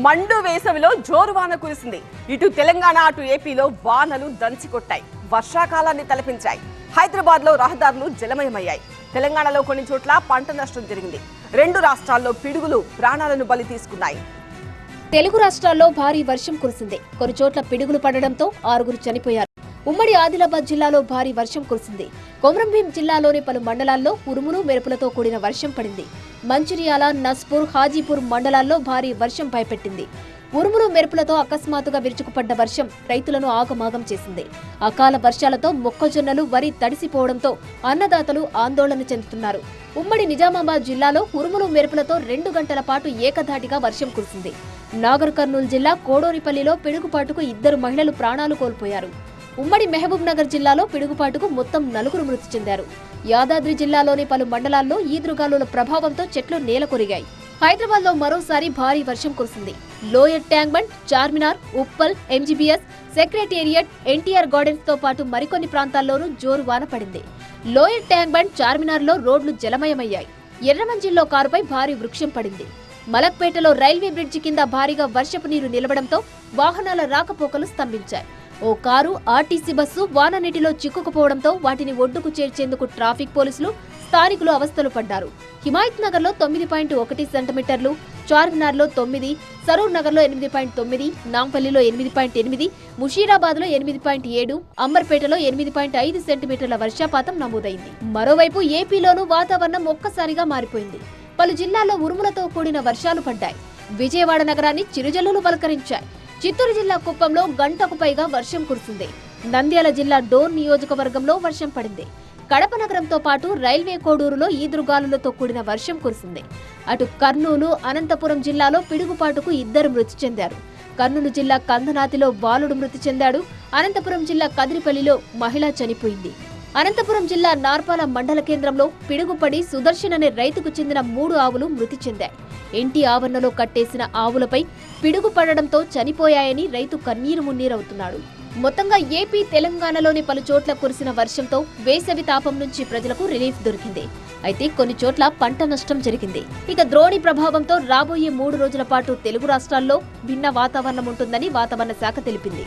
మండు వేసవిలో జోరు వాన కురిసింది. ఇటు తెలంగాణ అటు ఏపీలో వానలు దంచికొట్టాయి, వర్షాకాలాన్ని తలపించాయి. హైదరాబాద్ లో రహదారులు జలమయమయ్యాయి. తెలంగాణలో కొన్ని చోట్ల పంట నష్టం జరిగింది. రెండు రాష్ట్రాల్లో పిడుగులు ప్రాణాలను బలి తీసుకున్నాయి. తెలుగు రాష్ట్రాల్లో భారీ వర్షం కురిసింది. కొన్ని చోట్ల పిడుగులు పడడంతో 6 చనిపోయారు. ఉమ్మడి ఆదిలాబాద్ జిల్లాలో భారీ వర్షం కురిసింది. కొమరంభీం జిల్లాలోని పలు మండలాల్లో ఉరుములు మెరుపులతో కూడిన వర్షం పడింది. మంచిర్యాల, నస్పూర్, హాజీపూర్ మండలాల్లో భారీ వర్షం భయపెట్టింది. ఉరుములు మెరుపులతో అకస్మాత్తుగా విరుచుకుపడ్డ వర్షం రైతులను ఆగమాగం చేసింది. అకాల వర్షాలతో మొక్కజొన్నలు, వరి తడిసిపోవడంతో అన్నదాతలు ఆందోళన చెందుతున్నారు. ఉమ్మడి నిజామాబాద్ జిల్లాలో ఉరుములు మెరుపులతో 2 గంటల పాటు ఏకధాటిగా వర్షం కురిసింది. నాగర్ కర్నూలు జిల్లా కోడోరిపల్లిలో పిడుగుపాటుకు 2 మహిళలు ప్రాణాలు కోల్పోయారు. ఉమ్మడి మహబూబ్ నగర్ జిల్లాలో పిడుగుపాటుకు మొత్తం 4 మృతి చెందారు. యాదాద్రి జిల్లాలోని పలు మండలాల్లో ఈదురుగాలుల ప్రభావంతో చెట్లు నేలకొరిగాయి. హైదరాబాద్ లో మరోసారి భారీ వర్షం కురిసింది. Lower tank bund, Charminar, Uppal, MGBS, secretariat, NTR gardens తో పాటు మరికొన్ని ప్రాంతాల్లోనూ జోరు వాన పడింది. లోయర్ ట్యాంక్ బండ్, చార్మినార్ లో రోడ్లు జలమయమయ్యాయి. ఎర్రమంజిల్లో కారుపై భారీ వృక్షం పడింది. మలక్పేటలో రైల్వే బ్రిడ్జి కింద భారీగా వర్షపు నీరు నిలవడంతో వాహనాల రాకపోకలు స్తంభించాయి. ఓ కారు, ఆర్టీసీ బస్సు వాన నీటిలో చిక్కుకుపోవడంతో వాటిని ఒడ్డుకు చేర్చేందుకు ట్రాఫిక్ పోలీసులు, స్థానికులు అవస్థలు పడ్డారు. హిమాయత్ నగర్ లో 9.1 సెంటీమీటర్లు, చార్మినార్ లో 9, సరూర్ నగర్ లో 8.9, నాంపల్లిలో 8.8, ముషీరాబాద్ లో 8.7, అంబర్పేటలో 8.5 సెంటీమీటర్ల వర్షపాతం నమోదైంది. మరోవైపు ఏపీలోనూ వాతావరణం ఒక్కసారిగా మారిపోయింది. పలు జిల్లాల్లో ఉరుములతో కూడిన వర్షాలు పడ్డాయి. విజయవాడ నగరాన్ని చిరుజల్లులు పలకరించాయి. చిత్తూరు జిల్లా కుప్పంలో గంటకు పైగా వర్షం కురిసింది. నంద్యాల జిల్లా డోన్ నియోజకవర్గంలో వర్షం పడింది. కడప నగరంతో పాటు రైల్వే కోడూరులో ఈదురుగాలులతో కూడిన వర్షం కురిసింది. అటు కర్నూలు, అనంతపురం జిల్లాలో పిడుగుపాటుకు 2 మృతి చెందారు. కర్నూలు జిల్లా కందనాతిలో బాలుడు మృతి చెందాడు. అనంతపురం జిల్లా కదిరిపల్లిలో మహిళ చనిపోయింది. అనంతపురం జిల్లా నార్పాల మండల కేంద్రంలో పిడుగుపడి సుదర్శన్ అనే రైతుకు చెందిన 3 ఆవులు మృతి చెందాయి. ఇంటి ఆవరణలో కట్టేసిన ఆవులపై పిడుగు పడడంతో చనిపోయాయని రైతు కన్నీరు మున్నీరవుతున్నాడు. మొత్తంగా ఏపీ, తెలంగాణలోని పలు చోట్ల కురిసిన వర్షంతో వేసవి తాపం నుంచి ప్రజలకు రిలీఫ్ దొరికింది. అయితే కొన్ని చోట్ల పంట నష్టం జరిగింది. ఇక ద్రోణి ప్రభావంతో రాబోయే 3 రోజుల పాటు తెలుగు రాష్ట్రాల్లో భిన్న వాతావరణం ఉంటుందని వాతావరణ శాఖ తెలిపింది.